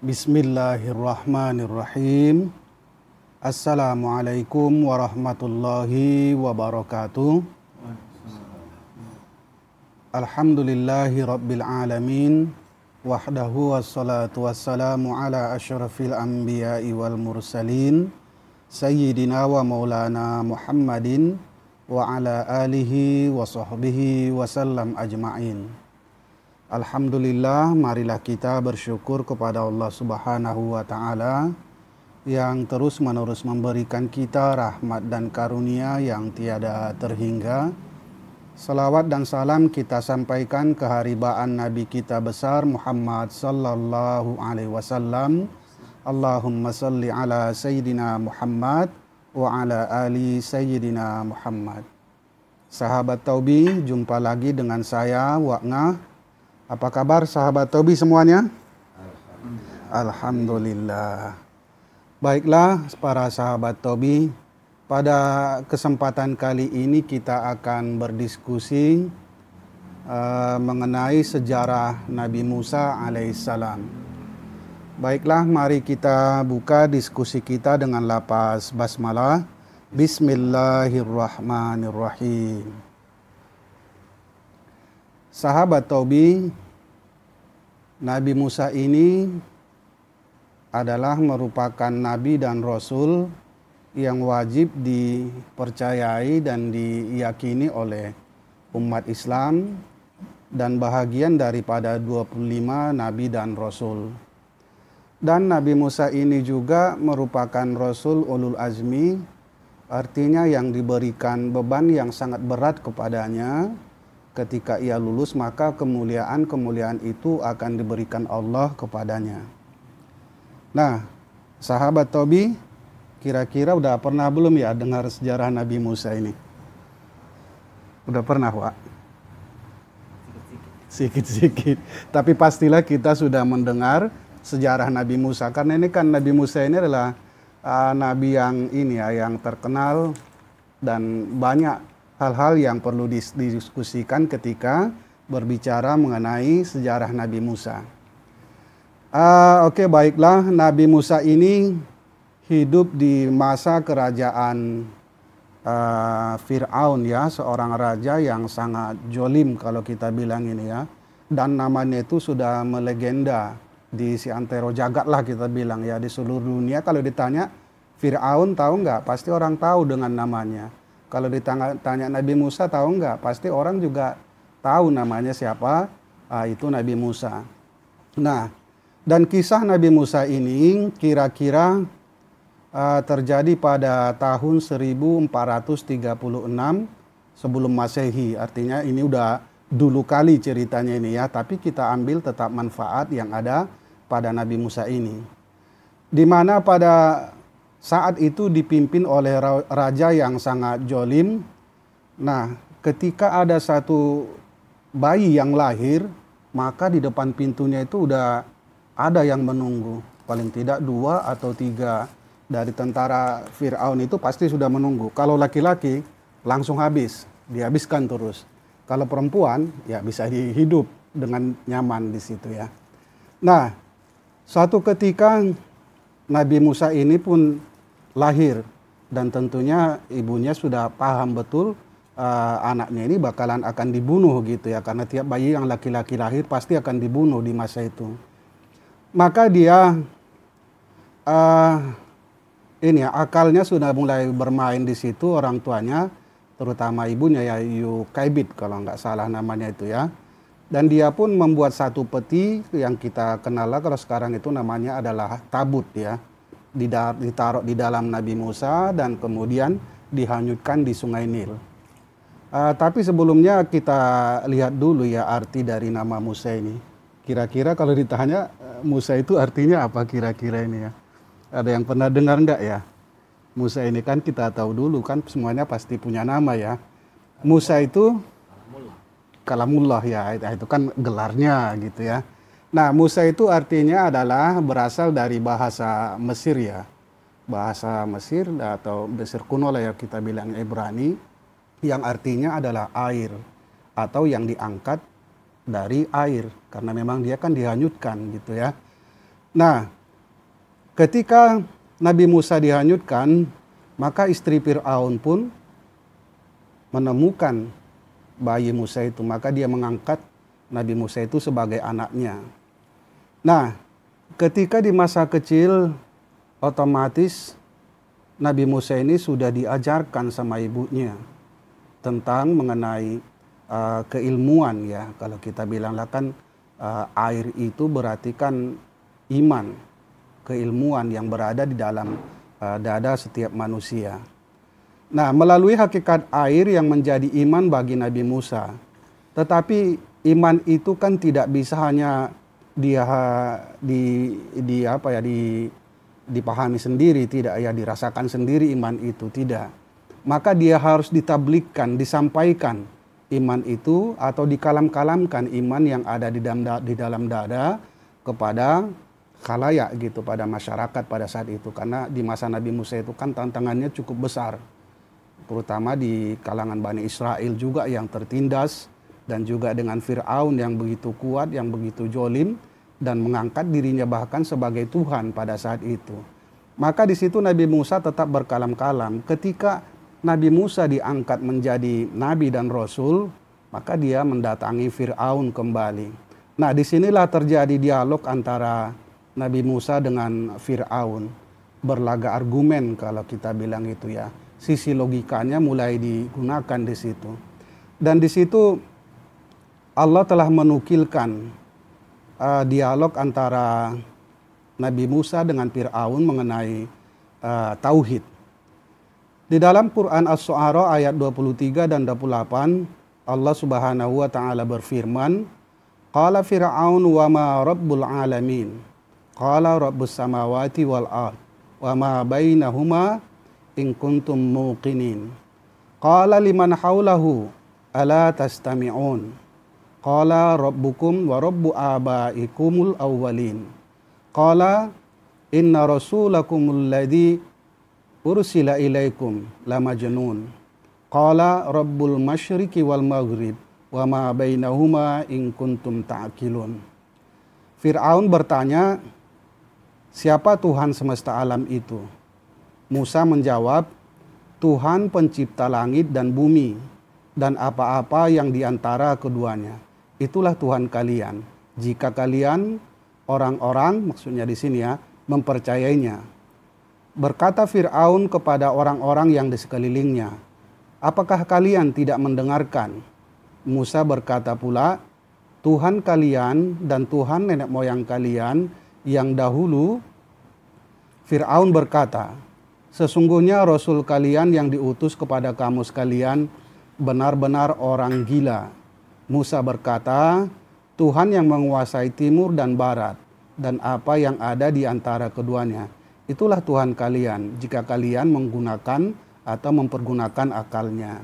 Bismillahirrahmanirrahim. Assalamualaikum warahmatullahi wabarakatuh. Alhamdulillahi rabbil alamin. Wahdahu wassalatu wassalamu ala asyrafil anbiya'i wal mursalin. Sayyidina wa maulana Muhammadin wa ala alihi wa sahbihi wasallam ajma'in. Alhamdulillah, marilah kita bersyukur kepada Allah Subhanahu wa Ta'ala yang terus-menerus memberikan kita rahmat dan karunia yang tiada terhingga. Salawat dan salam kita sampaikan keharibaan Nabi kita besar Muhammad sallallahu alaihi wasallam. Allahumma salli ala Sayyidina Muhammad wa ala ali Sayyidina Muhammad. Sahabat Taubi, jumpa lagi dengan saya Wa'ngah. Apa kabar sahabat Taubi semuanya? Alhamdulillah. Baiklah para sahabat Taubi, pada kesempatan kali ini kita akan berdiskusi mengenai sejarah Nabi Musa alaihissalam. Baiklah, mari kita buka diskusi kita dengan lafaz basmalah. Bismillahirrahmanirrahim. Sahabat Taubi, Nabi Musa ini adalah merupakan nabi dan rasul yang wajib dipercayai dan diyakini oleh umat Islam dan bahagian daripada 25 nabi dan rasul. Dan Nabi Musa ini juga merupakan rasul ulul azmi, artinya yang diberikan beban yang sangat berat kepadanya. Ketika ia lulus, maka kemuliaan itu akan diberikan Allah kepadanya. Nah, sahabat Taubi, kira-kira udah pernah belum ya dengar sejarah Nabi Musa ini? Udah pernah, Pak? Sikit-sikit. Tapi pastilah kita sudah mendengar sejarah Nabi Musa. Karena ini kan Nabi Musa ini adalah nabi yang ini ya, yang terkenal dan banyak hal-hal yang perlu didiskusikan ketika berbicara mengenai sejarah Nabi Musa. Oke, baiklah, Nabi Musa ini hidup di masa kerajaan Fir'aun ya, seorang raja yang sangat jolim kalau kita bilang ini ya. Dan namanya itu sudah melegenda di seantero jagat lah kita bilang ya, di seluruh dunia. Kalau ditanya Fir'aun tahu nggak? Pasti orang tahu dengan namanya. Kalau ditanya Nabi Musa tahu nggak? Pasti orang juga tahu namanya siapa, itu Nabi Musa. Nah, dan kisah Nabi Musa ini kira-kira terjadi pada tahun 1436 sebelum Masehi. Artinya ini udah dulu kali ceritanya ini ya, tapi kita ambil tetap manfaat yang ada pada Nabi Musa ini. Di mana pada saat itu dipimpin oleh raja yang sangat jolim. Nah, ketika ada satu bayi yang lahir, maka di depan pintunya itu udah ada yang menunggu. Paling tidak 2 atau 3 dari tentara Fir'aun itu pasti sudah menunggu. Kalau laki-laki langsung habis, dihabiskan terus. Kalau perempuan ya bisa hidup dengan nyaman di situ ya. Nah, suatu ketika Nabi Musa ini pun lahir, dan tentunya ibunya sudah paham betul anaknya ini bakalan akan dibunuh gitu ya, karena tiap bayi yang laki-laki lahir pasti akan dibunuh di masa itu. Maka dia akalnya sudah mulai bermain di situ, orang tuanya terutama ibunya ya Yukaibid kalau nggak salah namanya itu ya. Dan dia pun membuat satu peti yang kita kenal lah kalau sekarang itu namanya adalah tabut ya. Ditaruh di dalam Nabi Musa dan kemudian dihanyutkan di Sungai Nil. Tapi sebelumnya kita lihat dulu ya arti dari nama Musa ini. Kira-kira kalau ditanya Musa itu artinya apa kira-kira ini ya? Ada yang pernah dengar enggak ya? Musa ini kan kita tahu dulu kan semuanya pasti punya nama ya. Musa itu Kalamullah ya, itu kan gelarnya gitu ya. Nah, Musa itu artinya adalah berasal dari bahasa Mesir ya. Bahasa Mesir atau Mesir kuno lah ya kita bilang Ibrani, yang artinya adalah air atau yang diangkat dari air karena memang dia kan dihanyutkan gitu ya. Nah, ketika Nabi Musa dihanyutkan, maka istri Fir'aun pun menemukan bayi Musa itu. Maka dia mengangkat Nabi Musa itu sebagai anaknya. Nah, ketika di masa kecil, otomatis Nabi Musa ini sudah diajarkan sama ibunya tentang mengenai keilmuan ya. Kalau kita bilanglah kan air itu berarti kan iman, keilmuan yang berada di dalam dada setiap manusia. Nah, melalui hakikat air yang menjadi iman bagi Nabi Musa. Tetapi iman itu kan tidak bisa hanya dipahami sendiri, tidak ya, dirasakan sendiri iman itu, tidak. Maka dia harus ditablikkan, disampaikan iman itu atau dikalam-kalamkan iman yang ada di dalam dada kepada khalayak gitu, pada masyarakat pada saat itu. Karena di masa Nabi Musa itu kan tantangannya cukup besar, terutama di kalangan Bani Israel juga yang tertindas, dan juga dengan Fir'aun yang begitu kuat, yang begitu jolim, dan mengangkat dirinya bahkan sebagai Tuhan pada saat itu. Maka di situ Nabi Musa tetap berkalam-kalam. Ketika Nabi Musa diangkat menjadi Nabi dan Rasul, maka dia mendatangi Fir'aun kembali. Nah, disinilah terjadi dialog antara Nabi Musa dengan Fir'aun. Berlaga argumen kalau kita bilang itu ya. Sisi logikanya mulai digunakan di situ. Dan di situ Allah telah menukilkan dialog antara Nabi Musa dengan Fir'aun mengenai tauhid. Di dalam Quran As-Su'ara ayat 23 dan 28, Allah Subhanahu wa taala berfirman, "Qala Fir'aun wa ma rabbul alamin? Qala rabbus samawati wal ard wa ma bainahuma in kuntum muqinin. Qala liman haulahu ala tastami'un. Qala rabbukum wa rabbu abaikumul awwalin. Qala inna rasulakumul ladzi ursila ilaikum lamajnun. Qala rabbul masyriqi wal maghrib wa ma bainahuma in kuntum ta'qilun." Fir'aun bertanya, "Siapa Tuhan semesta alam itu?" Musa menjawab, "Tuhan pencipta langit dan bumi dan apa-apa yang diantara keduanya. Itulah Tuhan kalian. Jika kalian orang-orang," maksudnya di sini ya, "mempercayainya." Berkata Fir'aun kepada orang-orang yang di sekelilingnya, "Apakah kalian tidak mendengarkan?" Musa berkata pula, "Tuhan kalian dan Tuhan nenek moyang kalian yang dahulu." Fir'aun berkata, "Sesungguhnya Rasul kalian yang diutus kepada kamu sekalian benar-benar orang gila." Musa berkata, "Tuhan yang menguasai timur dan barat dan apa yang ada di antara keduanya. Itulah Tuhan kalian jika kalian menggunakan atau mempergunakan akalnya."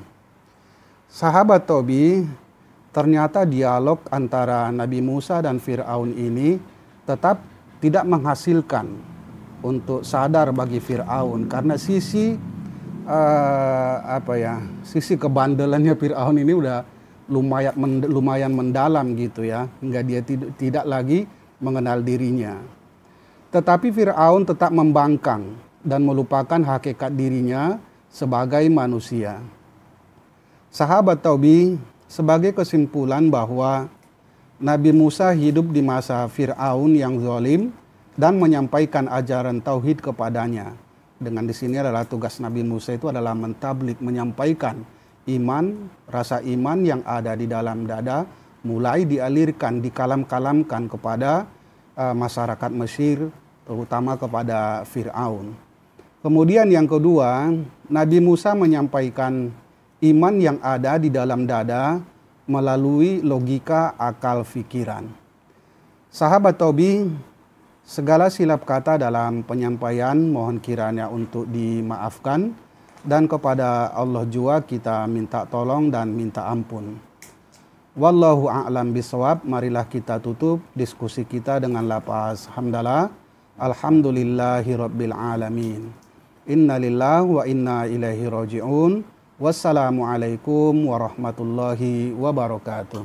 Sahabat Tobi, ternyata dialog antara Nabi Musa dan Fir'aun ini tetap tidak menghasilkan untuk sadar bagi Fir'aun, karena sisi sisi kebandelannya Fir'aun ini udah lumayan mendalam gitu ya, hingga dia tidak lagi mengenal dirinya. Tetapi Fir'aun tetap membangkang dan melupakan hakikat dirinya sebagai manusia. Sahabat Taubi, sebagai kesimpulan bahwa Nabi Musa hidup di masa Fir'aun yang zalim dan menyampaikan ajaran tauhid kepadanya. Dengan di sini adalah tugas Nabi Musa itu adalah mentablik, menyampaikan iman, rasa iman yang ada di dalam dada, mulai dialirkan, dikalam-kalamkan kepada masyarakat Mesir, terutama kepada Fir'aun. Kemudian yang kedua, Nabi Musa menyampaikan iman yang ada di dalam dada melalui logika akal fikiran. Sahabat Tobi, segala silap kata dalam penyampaian mohon kiranya untuk dimaafkan, dan kepada Allah juga kita minta tolong dan minta ampun. Wallahu a'lam bisawab. Marilah kita tutup diskusi kita dengan lafaz hamdalah. Alhamdulillahi rabbil alamin. Inna lillahi wa inna ilaihi raji'un. Wassalamualaikum warahmatullahi wabarakatuh.